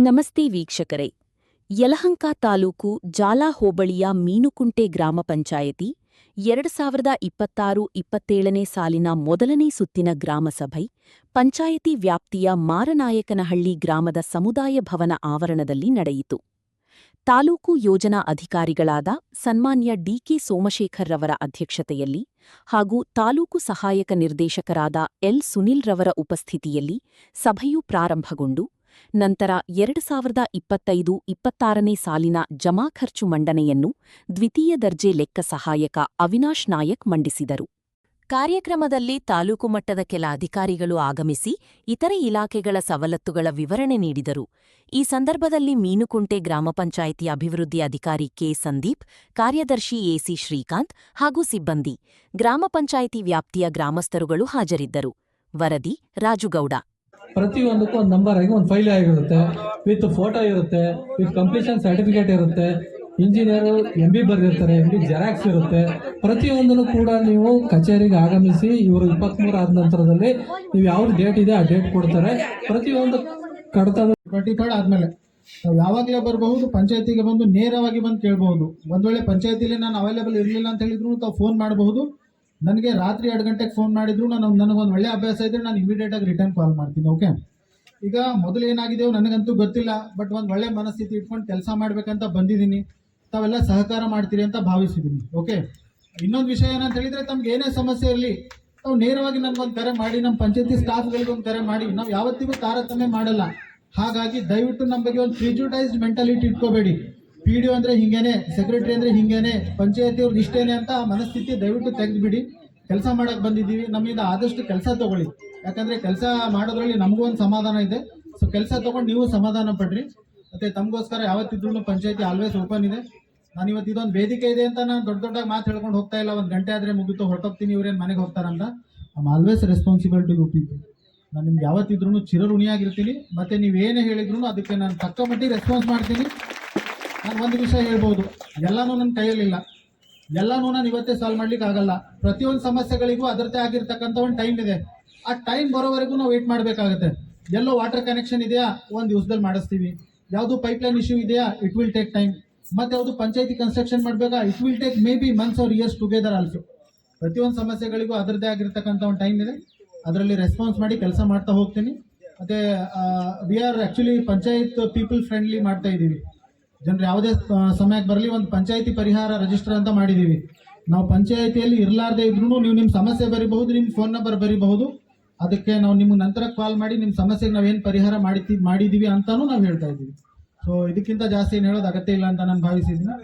ನಮಸ್ತೆ ವೀಕ್ಷಕರೇ. ಯಲಹಂಕ ತಾಲೂಕು ಜಾಲ ಹೋಬಳಿಯ ಮೀನುಕುಂಟೆ ಗ್ರಾಮ ಪಂಚಾಯತಿ 2026-27ನೇ ಸಾಲಿನ ಮೊದಲನೇ ಸುತ್ತಿನ ಗ್ರಾಮಸಭೆ ಪಂಚಾಯತಿ ವ್ಯಾಪ್ತಿಯ ಮಾರನಾಯಕನಹಳ್ಳಿ ಗ್ರಾಮದ ಸಮುದಾಯ ಭವನ ಆವರಣದಲ್ಲಿ ನಡೆಯಿತು. ತಾಲೂಕು ಯೋಜನಾ ಅಧಿಕಾರಿಗಳಾದ ಸನ್ಮಾನ್ಯ ಡಿಕೆ ಸೋಮಶೇಖರ್ ರವರ ಅಧ್ಯಕ್ಷತೆಯಲ್ಲಿ ಹಾಗೂ ತಾಲೂಕು ಸಹಾಯಕ ನಿರ್ದೇಶಕರಾದ ಎಲ್ ಸುನಿಲ್ ರವರ ಉಪಸ್ಥಿತಿಯಲ್ಲಿ ಸಭೆಯು ಪ್ರಾರಂಭಗೊಂಡು ನಂತರ 2025-26ನೇ ಸಾಲಿನ ಜಮಾ ಖರ್ಚು ಮಂಡನೆಯನ್ನು ದ್ವಿತೀಯ ದರ್ಜೆ ಲೆಕ್ಕ ಸಹಾಯಕ ಅವಿನಾಶ್ ನಾಯಕ್ ಮಂಡಿಸಿದರು. ಕಾರ್ಯಕ್ರಮದಲ್ಲಿ ತಾಲೂಕು ಮಟ್ಟದ ಕೆಲ ಅಧಿಕಾರಿಗಳು ಆಗಮಿಸಿ ಇತರೆ ಇಲಾಖೆಗಳ ಸವಲತ್ತುಗಳ ವಿವರಣೆ ನೀಡಿದರು. ಈ ಸಂದರ್ಭದಲ್ಲಿ ಮೀನುಕುಂಟೆ ಗ್ರಾಮ ಪಂಚಾಯಿತಿ ಅಭಿವೃದ್ಧಿ ಅಧಿಕಾರಿ ಕೆ. ಸಂದೀಪ್, ಕಾರ್ಯದರ್ಶಿ ಎಸಿ ಶ್ರೀಕಾಂತ್ ಹಾಗೂ ಸಿಬ್ಬಂದಿ, ಗ್ರಾಮ ಪಂಚಾಯಿತಿ ವ್ಯಾಪ್ತಿಯ ಗ್ರಾಮಸ್ಥರುಗಳು ಹಾಜರಿದ್ದರು. ವರದಿ ರಾಜುಗೌಡ. ಪ್ರತಿಯೊಂದಕ್ಕೂ ಒಂದು ನಂಬರ್ ಆಗಿ ಒಂದು ಫೈಲ್ ಆಗಿರುತ್ತೆ, ವಿತ್ ಫೋಟೋ ಇರುತ್ತೆ, ವಿತ್ ಕಂಪ್ಲೀಷನ್ ಸರ್ಟಿಫಿಕೇಟ್ ಇರುತ್ತೆ, ಇಂಜಿನಿಯರು MB ಬರೆದಿರ್ತಾರೆ, MB ಜೆರಾಕ್ಸ್ ಇರುತ್ತೆ. ಪ್ರತಿಯೊಂದನ್ನು ಕೂಡ ನೀವು ಕಚೇರಿಗೆ ಆಗಮಿಸಿ ಇವರು 23 ಆದ ನಂತರದಲ್ಲಿ ನೀವು ಯಾವ ಡೇಟ್ ಇದೆ ಆ ಡೇಟ್ ಕೊಡ್ತಾರೆ. ಪ್ರತಿಯೊಂದು ಕಡತದ 23 ಆದಮೇಲೆ ನಾವು ಯಾವಾಗಲೇ ಬರಬಹುದು, ಪಂಚಾಯತಿಗೆ ಬಂದು ನೇರವಾಗಿ ಬಂದು ಕೇಳಬಹುದು. ಒಂದು ವೇಳೆ ಪಂಚಾಯತಿಲಿ ನಾನು ಅವೈಲೇಬಲ್ ಇರಲಿಲ್ಲ ಅಂತ ಹೇಳಿದ್ರು ತಾವು ಫೋನ್ ಮಾಡಬಹುದು. ನನಗೆ ರಾತ್ರಿ 2 ಗಂಟೆಗೆ ಫೋನ್ ಮಾಡಿದ್ರು ನನಗೊಂದು ಒಳ್ಳೆ ಅಭ್ಯಾಸ ಇದ್ದರೆ ನಾನು ಇಮಿಡಿಯೇಟಾಗಿ ರಿಟರ್ನ್ ಕಾಲ್ ಮಾಡ್ತೀನಿ. ಓಕೆ, ಈಗ ಮೊದಲು ಏನಾಗಿದೆಯೋ ನನಗಂತೂ ಗೊತ್ತಿಲ್ಲ, ಬಟ್ ಒಂದು ಒಳ್ಳೆ ಮನಸ್ಥಿತಿ ಇಟ್ಕೊಂಡು ಕೆಲಸ ಮಾಡಬೇಕಂತ ಬಂದಿದ್ದೀನಿ. ತಾವೆಲ್ಲ ಸಹಕಾರ ಮಾಡ್ತೀರಿ ಅಂತ ಭಾವಿಸಿದ್ದೀನಿ. ಓಕೆ, ಇನ್ನೊಂದು ವಿಷಯ ಏನಂತ ಹೇಳಿದರೆ ತಮ್ಗೆ ಏನೇ ಸಮಸ್ಯೆ ಇರಲಿ ತಾವು ನೇರವಾಗಿ ನನಗೊಂದು ಕರೆ ಮಾಡಿ, ನಮ್ಮ ಪಂಚಾಯತಿ ಸ್ಟಾಫ್ಗಳಿಗೆ ಒಂದು ಕರೆ ಮಾಡಿ. ನಾವು ಯಾವತ್ತಿಗೂ ತಾರತಮ್ಯ ಮಾಡಲ್ಲ. ಹಾಗಾಗಿ ದಯವಿಟ್ಟು ನಮ್ಮ ಬಗ್ಗೆ ಒಂದು ಪ್ರಿಜುಡೈಸ್ಡ್ ಮೆಂಟಾಲಿಟಿ ಇಟ್ಕೋಬೇಡಿ. PDO ಅಂದರೆ ಹಿಂಗೇನೆ, ಸೆಕ್ರೆಟರಿ ಅಂದರೆ ಹಿಂಗೇನೆ, ಪಂಚಾಯತಿಯವ್ರಿಗೆ ಇಷ್ಟೇನೆ ಅಂತ ಮನಸ್ಥಿತಿ ದಯವಿಟ್ಟು ತೆಗೆದುಬಿಡಿ. ಕೆಲಸ ಮಾಡೋಕ್ಕೆ ಬಂದಿದ್ದೀವಿ, ನಮ್ಮಿಂದ ಆದಷ್ಟು ಕೆಲಸ ತೊಗೊಳ್ಳಿ. ಯಾಕಂದರೆ ಕೆಲಸ ಮಾಡೋದ್ರಲ್ಲಿ ನಮಗೂ ಒಂದು ಸಮಾಧಾನ ಇದೆ. ಸೊ ಕೆಲಸ ತೊಗೊಂಡು ನೀವು ಸಮಾಧಾನ ಪಡ್ರಿ. ಮತ್ತು ತಮಗೋಸ್ಕರ ಯಾವತ್ತಿದ್ರೂ ಪಂಚಾಯತಿ ಆಲ್ವೇಸ್ ಓಪನ್ ಇದೆ. ನಾನು ಇವತ್ತು ಇದೊಂದು ವೇದಿಕೆ ಇದೆ ಅಂತ ನಾನು ದೊಡ್ಡ ಮಾತು ಹೇಳ್ಕೊಂಡು ಹೋಗ್ತಾ ಇಲ್ಲ. 1 ಗಂಟೆ ಆದರೆ ಮುಗಿತು ಹೊರಟೋಗ್ತೀನಿ, ಇವರೇನು ಮನೆಗೆ ಹೋಗ್ತಾರಂತ. I always responsible to you people. ನಾನು ನಿಮ್ಗೆ ಯಾವತ್ತಿದ್ರೂ ಚಿರಋಣಿಯಾಗಿರ್ತೀನಿ. ಮತ್ತು ನೀವೇನೇ ಹೇಳಿದ್ರು ಅದಕ್ಕೆ ನಾನು ತಕ್ಕ ಮಟ್ಟಿಗೆ ರೆಸ್ಪಾನ್ಸ್ ಮಾಡ್ತೀನಿ. ನಾನು ಒಂದು ವಿಷಯ ಹೇಳ್ಬೋದು, ಎಲ್ಲನೂ ನನ್ನ ಕೈಯಲ್ಲಿಲ್ಲ, ಎಲ್ಲನೂ ನಾನು ಇವತ್ತೇ ಸಾಲ್ವ್ ಮಾಡ್ಲಿಕ್ಕೆ ಆಗಲ್ಲ. ಪ್ರತಿಯೊಂದು ಸಮಸ್ಯೆಗಳಿಗೂ ಅದರದ್ದೇ ಆಗಿರ್ತಕ್ಕಂಥ ಒಂದು ಟೈಮ್ ಇದೆ. ಆ ಟೈಮ್ ಬರೋವರೆಗೂ ನಾವು ವೇಟ್ ಮಾಡಬೇಕಾಗುತ್ತೆ. ಎಲ್ಲೋ ವಾಟರ್ ಕನೆಕ್ಷನ್ ಇದೆಯಾ, ಒಂದು ದಿವಸದಲ್ಲಿ ಮಾಡಿಸ್ತೀವಿ. ಯಾವುದು ಪೈಪ್ಲೈನ್ ಇಶ್ಯೂ ಇದೆಯಾ, ಇಟ್ ವಿಲ್ ಟೇಕ್ ಟೈಮ್. ಮತ್ತು ಯಾವುದು ಪಂಚಾಯತಿ ಕನ್ಸ್ಟ್ರಕ್ಷನ್ ಮಾಡಬೇಕಾ, it will take may be months or years together also. ಪ್ರತಿಯೊಂದು ಸಮಸ್ಯೆಗಳಿಗೂ ಅದರದ್ದೇ ಆಗಿರ್ತಕ್ಕಂಥ ಒಂದು ಟೈಮ್ ಇದೆ. ಅದರಲ್ಲಿ ರೆಸ್ಪಾನ್ಸ್ ಮಾಡಿ ಕೆಲಸ ಮಾಡ್ತಾ ಹೋಗ್ತೀನಿ. ಮತ್ತು we are actually panchayat people friendly ಮಾಡ್ತಾ ಇದ್ದೀವಿ. ಜನರು ಯಾವುದೇ ಸಮಯಕ್ಕೆ ಬರಲಿ ಒಂದು ಪಂಚಾಯತಿ ಪರಿಹಾರ ರಿಜಿಸ್ಟರ್ ಅಂತ ಮಾಡಿದ್ದೀವಿ. ನಾವು ಪಂಚಾಯತಿಯಲ್ಲಿ ಇರಲಾರ್ದೇ ಇದ್ರೂ ನೀವು ನಿಮ್ಮ ಸಮಸ್ಯೆ ಬರೀಬಹುದು, ನಿಮ್ಮ ಫೋನ್ ನಂಬರ್ ಬರೀಬಹುದು. ಅದಕ್ಕೆ ನಾವು ನಿಮ್ಗೆ ನಂತರ ಕಾಲ್ ಮಾಡಿ ನಿಮ್ಮ ಸಮಸ್ಯೆಗೆ ನಾವೇನು ಪರಿಹಾರ ಮಾಡಿದ್ದೀವಿ ಅಂತಾನೂ ನಾವು ಹೇಳ್ತಾ ಇದ್ದೀವಿ. ಸೊ ಇದಕ್ಕಿಂತ ಜಾಸ್ತಿ ಏನು ಹೇಳೋದು ಅಗತ್ಯ ಇಲ್ಲ ಅಂತ ನಾನು ಭಾವಿಸಿದ್ದೀನಿ.